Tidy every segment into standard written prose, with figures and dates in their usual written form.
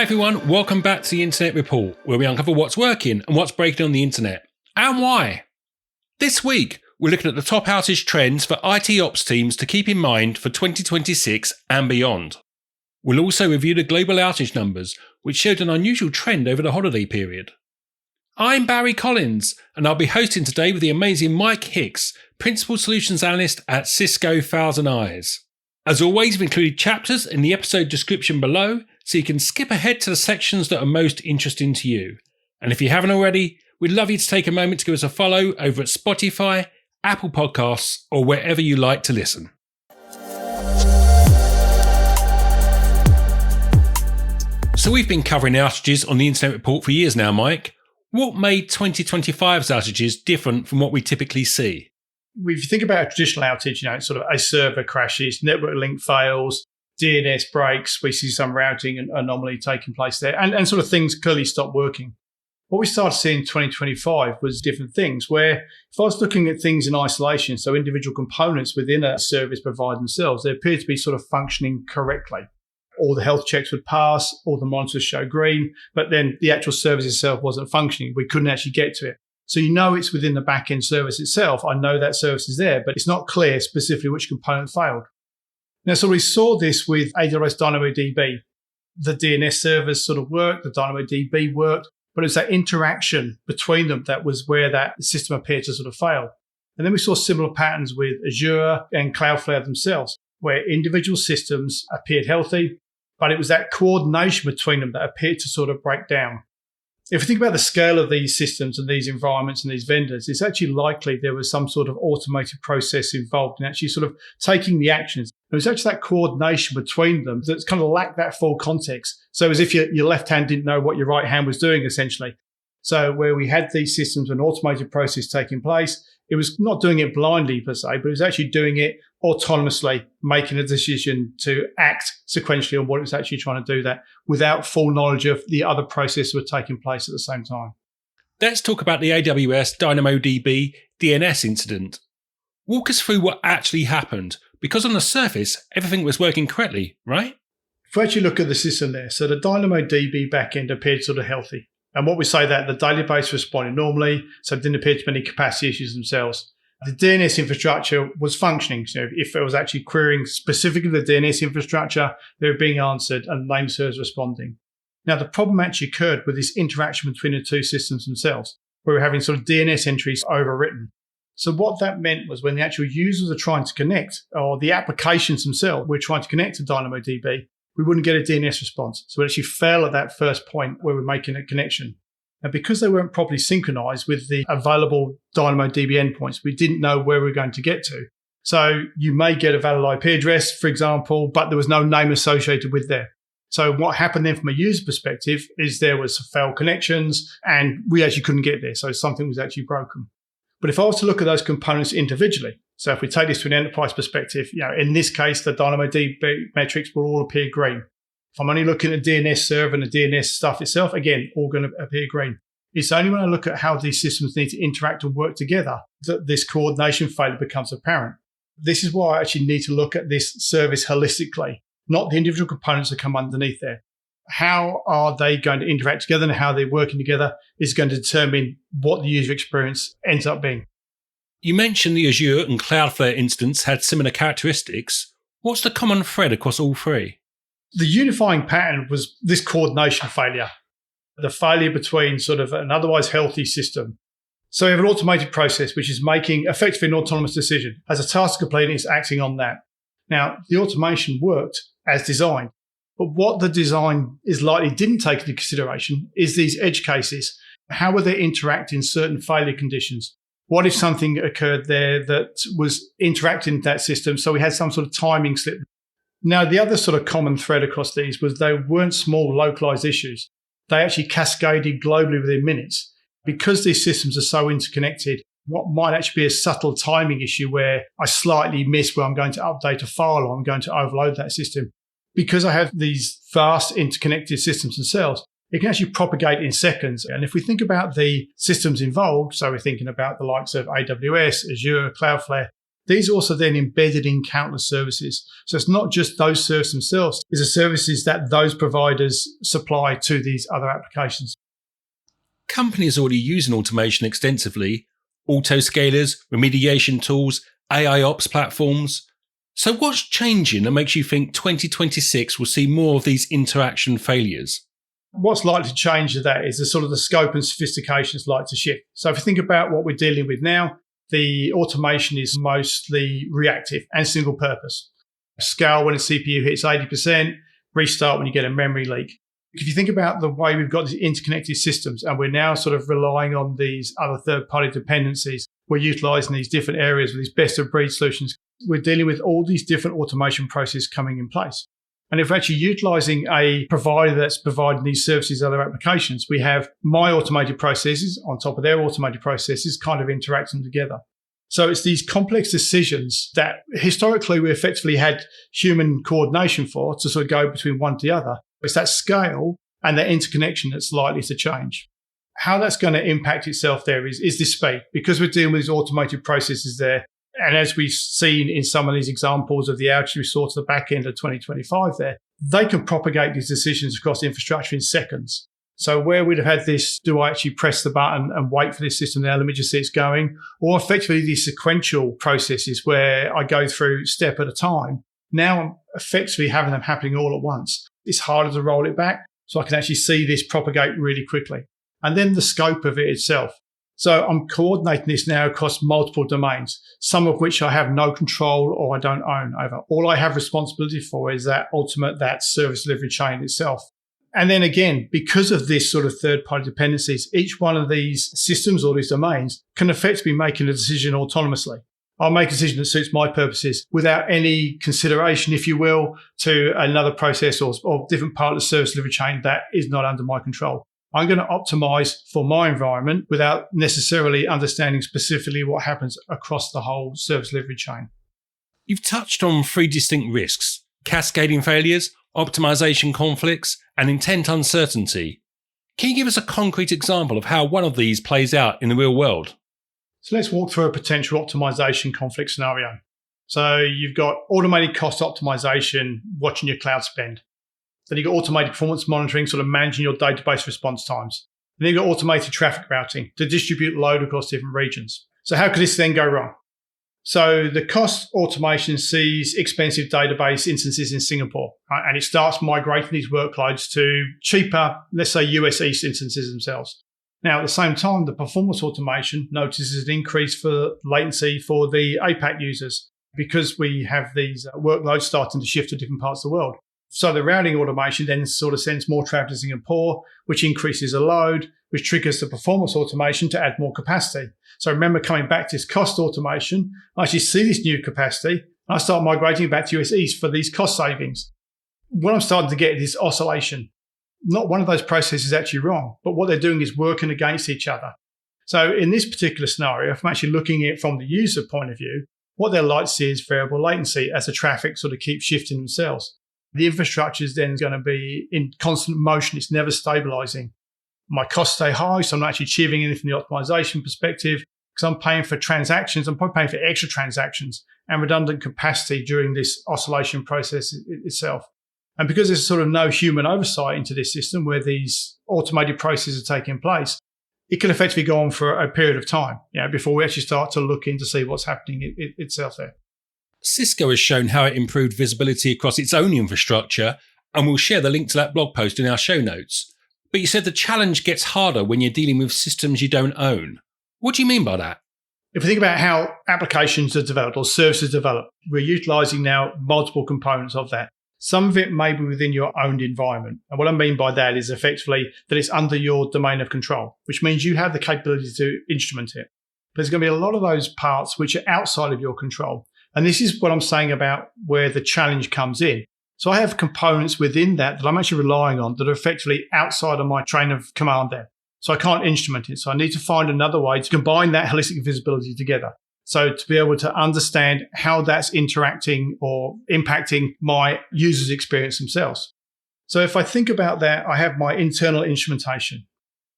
Hi everyone, welcome back to the Internet Report, where we uncover what's working and what's breaking on the internet, and why. This week, we're looking at the top outage trends for ITOps teams to keep in mind for 2026 and beyond. We'll also review the global outage numbers, which showed an unusual trend over the holiday period. I'm Barry Collins, and I'll be hosting today with the amazing Mike Hicks, Principal Solutions Analyst at Cisco ThousandEyes. As always, we've included chapters in the episode description below, so you can skip ahead to the sections that are most interesting to you. And if you haven't already, we'd love you to take a moment to give us a follow over at Spotify, Apple Podcasts, or wherever you like to listen. So we've been covering outages on the Internet Report for years now, Mike. What made 2025's outages different from what we typically see? If you think about a traditional outage, it's sort of a server crashes, network link fails, DNS breaks, we see some routing anomaly taking place there, and sort of things clearly stop working. What we started seeing in 2025 was different things, where if I was looking at things in isolation, so individual components within a service provider themselves, they appeared to be sort of functioning correctly. All the health checks would pass, all the monitors show green, but then the actual service itself wasn't functioning. We couldn't actually get to it. So it's within the back-end service itself. I know that service is there, but it's not clear specifically which component failed. Now, so we saw this with AWS DynamoDB. The DNS servers sort of worked, the DynamoDB worked, but it was that interaction between them that was where that system appeared to sort of fail. And then we saw similar patterns with Azure and Cloudflare themselves, where individual systems appeared healthy, but it was that coordination between them that appeared to sort of break down. If you think about the scale of these systems and these environments and these vendors, it's actually likely there was some sort of automated process involved in actually sort of taking the actions. It was actually that coordination between them that's kind of lacked that full context. So as if your left hand didn't know what your right hand was doing, essentially. So where we had these systems, an automated process taking place, it was not doing it blindly per se, but it was actually doing it autonomously, making a decision to act sequentially on what it was actually trying to do that without full knowledge of the other processes were taking place at the same time. Let's talk about the AWS DynamoDB DNS incident. Walk us through what actually happened, because on the surface, everything was working correctly, right? If we actually look at the system there, so the DynamoDB backend appeared sort of healthy. And what we say that the database responded normally, so it didn't appear to be any capacity issues themselves. The DNS infrastructure was functioning. So if it was actually querying specifically the DNS infrastructure, they were being answered and name servers responding. Now, the problem actually occurred with this interaction between the two systems themselves, where we're having sort of DNS entries overwritten. So what that meant was when the actual users are trying to connect, or the applications themselves were trying to connect to DynamoDB, we wouldn't get a DNS response. So it actually failed at that first point where we're making a connection. And because they weren't properly synchronized with the available DynamoDB endpoints, we didn't know where we were going to get to. So you may get a valid IP address, for example, but there was no name associated with there. So what happened then from a user perspective is there was failed connections and we actually couldn't get there. So something was actually broken. But if I was to look at those components individually, so if we take this to an enterprise perspective, in this case, the DynamoDB metrics will all appear green. If I'm only looking at the DNS server and the DNS stuff itself, again, all going to appear green. It's only when I look at how these systems need to interact and work together that this coordination failure becomes apparent. This is why I actually need to look at this service holistically, not the individual components that come underneath there. How are they going to interact together and how they're working together is going to determine what the user experience ends up being. You mentioned the Azure and Cloudflare instance had similar characteristics. What's the common thread across all three? The unifying pattern was this coordination failure, the failure between sort of an otherwise healthy system. So we have an automated process which is making effectively an autonomous decision. As a task complete, it's acting on that. Now, the automation worked as designed, but what the design is likely didn't take into consideration is these edge cases. How would they interact in certain failure conditions? What if something occurred there that was interacting with that system, so we had some sort of timing slip? Now, the other sort of common thread across these was they weren't small localized issues. They actually cascaded globally within minutes. Because these systems are so interconnected, what might actually be a subtle timing issue where I slightly miss where I'm going to update a file or I'm going to overload that system. Because I have these vast interconnected systems themselves, it can actually propagate in seconds. And if we think about the systems involved, so we're thinking about the likes of AWS, Azure, Cloudflare, these are also then embedded in countless services. So it's not just those services themselves, it's the services that those providers supply to these other applications. Companies already using automation extensively, autoscalers, remediation tools, AIOps platforms. So what's changing that makes you think 2026 will see more of these interaction failures? What's likely to change with that is the sort of the scope and sophistication is likely to shift. So if you think about what we're dealing with now, the automation is mostly reactive and single purpose. Scale when a CPU hits 80%, restart when you get a memory leak. If you think about the way we've got these interconnected systems and we're now sort of relying on these other third-party dependencies, we're utilizing these different areas with these best-of-breed solutions. We're dealing with all these different automation processes coming in place. And if we're actually utilizing a provider that's providing these services, other applications, we have my automated processes on top of their automated processes kind of interacting together. So it's these complex decisions that historically we effectively had human coordination for to sort of go between one to the other. It's that scale and that interconnection that's likely to change. How that's going to impact itself there is this speed. Because we're dealing with these automated processes there, and as we've seen in some of these examples of the outage we saw to the back end of 2025 there, they can propagate these decisions across infrastructure in seconds. So where we'd have had this, do I actually press the button and wait for this system now, let me just see it's going, or effectively these sequential processes where I go through step at a time, now I'm effectively having them happening all at once. It's harder to roll it back, so I can actually see this propagate really quickly. And then the scope of it itself. So I'm coordinating this now across multiple domains, some of which I have no control or I don't own over. All I have responsibility for is that service delivery chain itself. And then again, because of this sort of third-party dependencies, each one of these systems or these domains can effectively make a decision autonomously. I'll make a decision that suits my purposes without any consideration, if you will, to another process or different part of the service delivery chain that is not under my control. I'm going to optimize for my environment without necessarily understanding specifically what happens across the whole service delivery chain. You've touched on three distinct risks: cascading failures, optimization conflicts, and intent uncertainty. Can you give us a concrete example of how one of these plays out in the real world? So let's walk through a potential optimization conflict scenario. So you've got automated cost optimization, watching your cloud spend. Then you've got automated performance monitoring, sort of managing your database response times. And then you've got automated traffic routing to distribute load across different regions. So how could this then go wrong? So the cost automation sees expensive database instances in Singapore, right? And it starts migrating these workloads to cheaper, let's say US East instances themselves. Now, at the same time, the performance automation notices an increase for latency for the APAC users because we have these workloads starting to shift to different parts of the world. So the routing automation then sort of sends more traffic to Singapore, which increases the load, which triggers the performance automation to add more capacity. So remember, coming back to this cost automation, I actually see this new capacity, and I start migrating back to US East for these cost savings. What I'm starting to get is this oscillation. Not one of those processes is actually wrong, but what they're doing is working against each other. So in this particular scenario, if I'm actually looking at it from the user point of view, what they're likely to see is variable latency as the traffic sort of keeps shifting themselves. The infrastructure is then going to be in constant motion. It's never stabilizing. My costs stay high, so I'm not actually achieving anything from the optimization perspective because I'm paying for transactions. I'm probably paying for extra transactions and redundant capacity during this oscillation process itself. And because there's sort of no human oversight into this system where these automated processes are taking place, it can effectively go on for a period of time, before we actually start to look in to see what's happening itself there. Cisco has shown how it improved visibility across its own infrastructure, and we'll share the link to that blog post in our show notes. But you said the challenge gets harder when you're dealing with systems you don't own. What do you mean by that? If we think about how applications are developed or services develop, we're utilizing now multiple components of that. Some of it may be within your owned environment. And what I mean by that is effectively that it's under your domain of control, which means you have the capability to instrument it. But there's going to be a lot of those parts which are outside of your control. And this is what I'm saying about where the challenge comes in. So I have components within that I'm actually relying on that are effectively outside of my train of command there. So I can't instrument it. So I need to find another way to combine that holistic visibility together. So to be able to understand how that's interacting or impacting my users' experience themselves. So if I think about that, I have my internal instrumentation.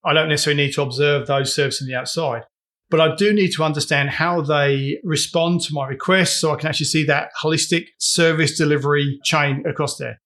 I don't necessarily need to observe those services on the outside. But I do need to understand how they respond to my requests so I can actually see that holistic service delivery chain across there.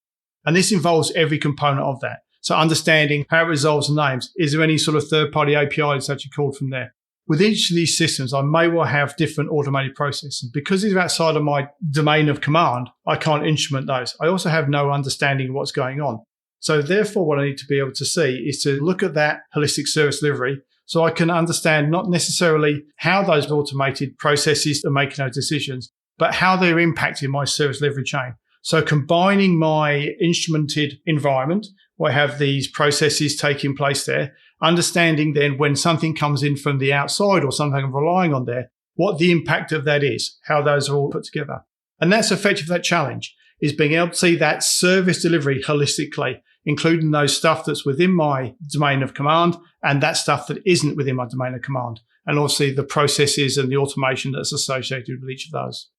And this involves every component of that. So understanding how it resolves the names. Is there any sort of third-party API that's actually called from there? With each of these systems, I may well have different automated processes. Because these are outside of my domain of command, I can't instrument those. I also have no understanding of what's going on. So therefore, what I need to be able to see is to look at that holistic service delivery so I can understand not necessarily how those automated processes are making those decisions, but how they're impacting my service delivery chain. So combining my instrumented environment, where I have these processes taking place there, understanding then when something comes in from the outside or something I'm relying on there, what the impact of that is, how those are all put together. And that's effectively that challenge, is being able to see that service delivery holistically, including those stuff that's within my domain of command and that stuff that isn't within my domain of command. And obviously the processes and the automation that's associated with each of those.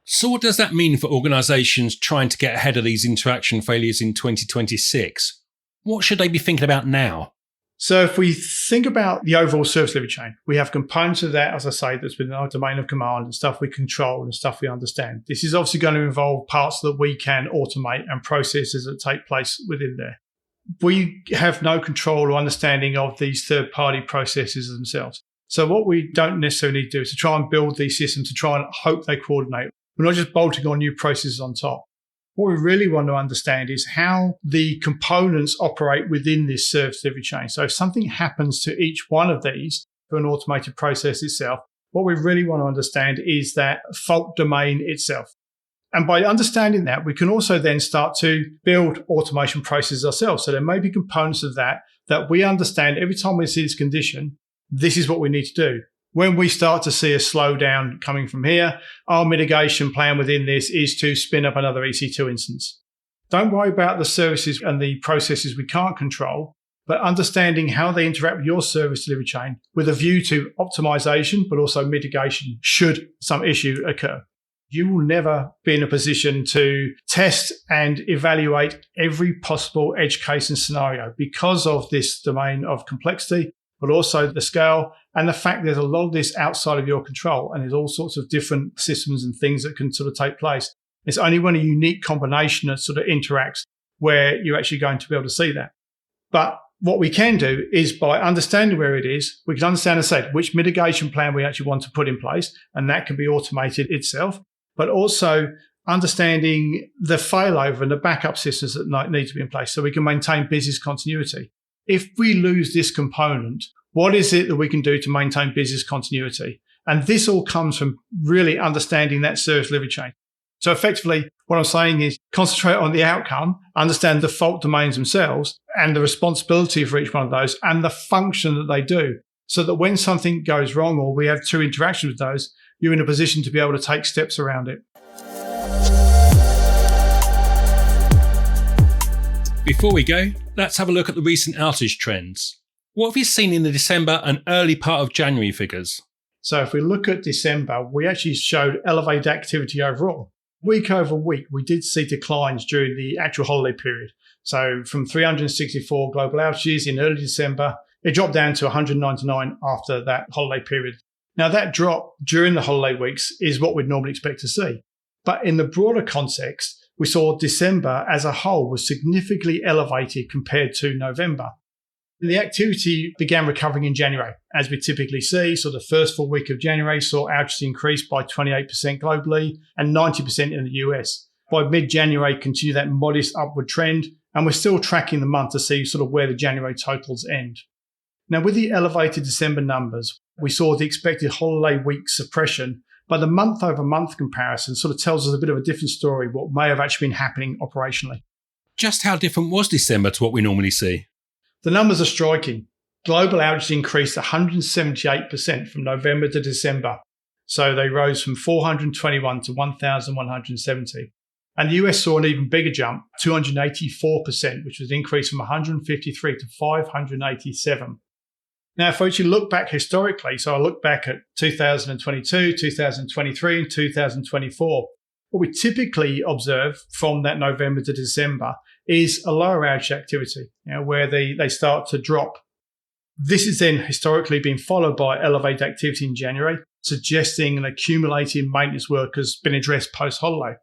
So what does that mean for organizations trying to get ahead of these interaction failures in 2026? What should they be thinking about now? So if we think about the overall service delivery chain, we have components of that, as I say, that's within our domain of command and stuff we control and stuff we understand. This is obviously going to involve parts that we can automate and processes that take place within there. We have no control or understanding of these third-party processes themselves. So what we don't necessarily need to do is to try and build these systems to try and hope they coordinate. We're not just bolting on new processes on top. What we really want to understand is how the components operate within this service delivery chain. So if something happens to each one of these for an automated process itself, what we really want to understand is that fault domain itself. And by understanding that, we can also then start to build automation processes ourselves. So there may be components of that we understand every time we see this condition, this is what we need to do. When we start to see a slowdown coming from here, our mitigation plan within this is to spin up another EC2 instance. Don't worry about the services and the processes we can't control, but understanding how they interact with your service delivery chain with a view to optimization, but also mitigation should some issue occur. You will never be in a position to test and evaluate every possible edge case and scenario because of this domain of complexity, but also the scale and the fact there's a lot of this outside of your control and there's all sorts of different systems and things that can sort of take place. It's only when a unique combination that sort of interacts where you're actually going to be able to see that. But what we can do is by understanding where it is, we can understand and say which mitigation plan we actually want to put in place, and that can be automated itself, but also understanding the failover and the backup systems that need to be in place so we can maintain business continuity. If we lose this component, what is it that we can do to maintain business continuity? And this all comes from really understanding that service delivery chain. So effectively, what I'm saying is concentrate on the outcome, understand the fault domains themselves and the responsibility for each one of those and the function that they do, so that when something goes wrong or we have two interactions with those, you're in a position to be able to take steps around it. Before we go, let's have a look at the recent outage trends. What have you seen in the December and early part of January figures? So if we look at December, we actually showed elevated activity overall. Week over week, we did see declines during the actual holiday period. So from 364 global outages in early December, it dropped down to 199 after that holiday period. Now that drop during the holiday weeks is what we'd normally expect to see. But in the broader context, we saw December as a whole was significantly elevated compared to November. The activity began recovering in January, as we typically see. So the first full week of January saw outages increase by 28% globally and 90% in the US. By mid-January, continue that modest upward trend, and we're still tracking the month to see sort of where the January totals end. Now, with the elevated December numbers, we saw the expected holiday week suppression, but the month-over-month comparison sort of tells us a bit of a different story, what may have actually been happening operationally. Just how different was December to what we normally see? The numbers are striking. Global outages increased 178% from November to December. So they rose from 421 to 1,170. And the US saw an even bigger jump, 284%, which was an increase from 153 to 587. Now, if we actually look back historically, so I look back at 2022, 2023, and 2024, what we typically observe from that November to December is a lower outage activity, where they start to drop. This has then historically been followed by elevated activity in January, suggesting an accumulating maintenance work has been addressed post-holiday.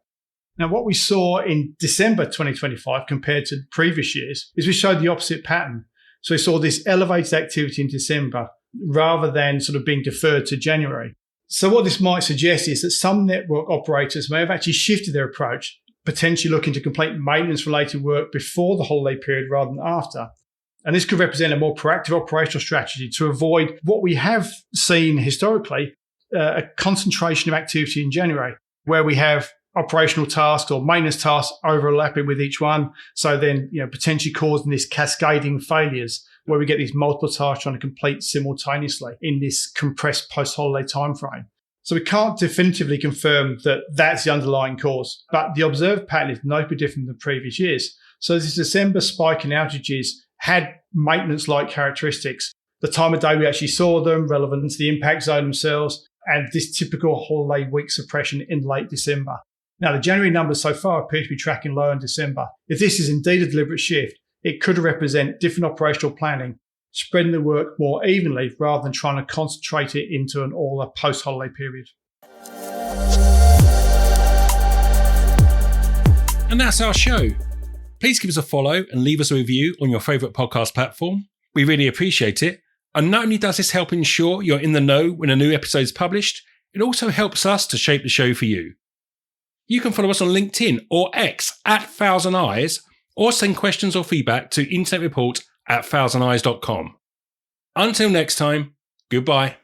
Now, what we saw in December 2025 compared to previous years is we showed the opposite pattern. So we saw this elevated activity in December rather than sort of being deferred to January. So what this might suggest is that some network operators may have actually shifted their approach, potentially looking to complete maintenance-related work before the holiday period rather than after. And this could represent a more proactive operational strategy to avoid what we have seen historically, a concentration of activity in January, where we have operational tasks or maintenance tasks overlapping with each one. So then, potentially causing this cascading failures where we get these multiple tasks trying to complete simultaneously in this compressed post-holiday timeframe. So we can't definitively confirm that that's the underlying cause, but the observed pattern is notably different than previous years. So this December spike in outages had maintenance-like characteristics. The time of day we actually saw them, relevant to the impact zone themselves, and this typical holiday week suppression in late December. Now, the January numbers so far appear to be tracking low in December. If this is indeed a deliberate shift, it could represent different operational planning, spreading the work more evenly rather than trying to concentrate it into an all post-holiday period. And that's our show. Please give us a follow and leave us a review on your favourite podcast platform. We really appreciate it. And not only does this help ensure you're in the know when a new episode is published, it also helps us to shape the show for you. You can follow us on LinkedIn or X at ThousandEyes, or send questions or feedback to internetreport@thousandeyes.com. Until next time, goodbye.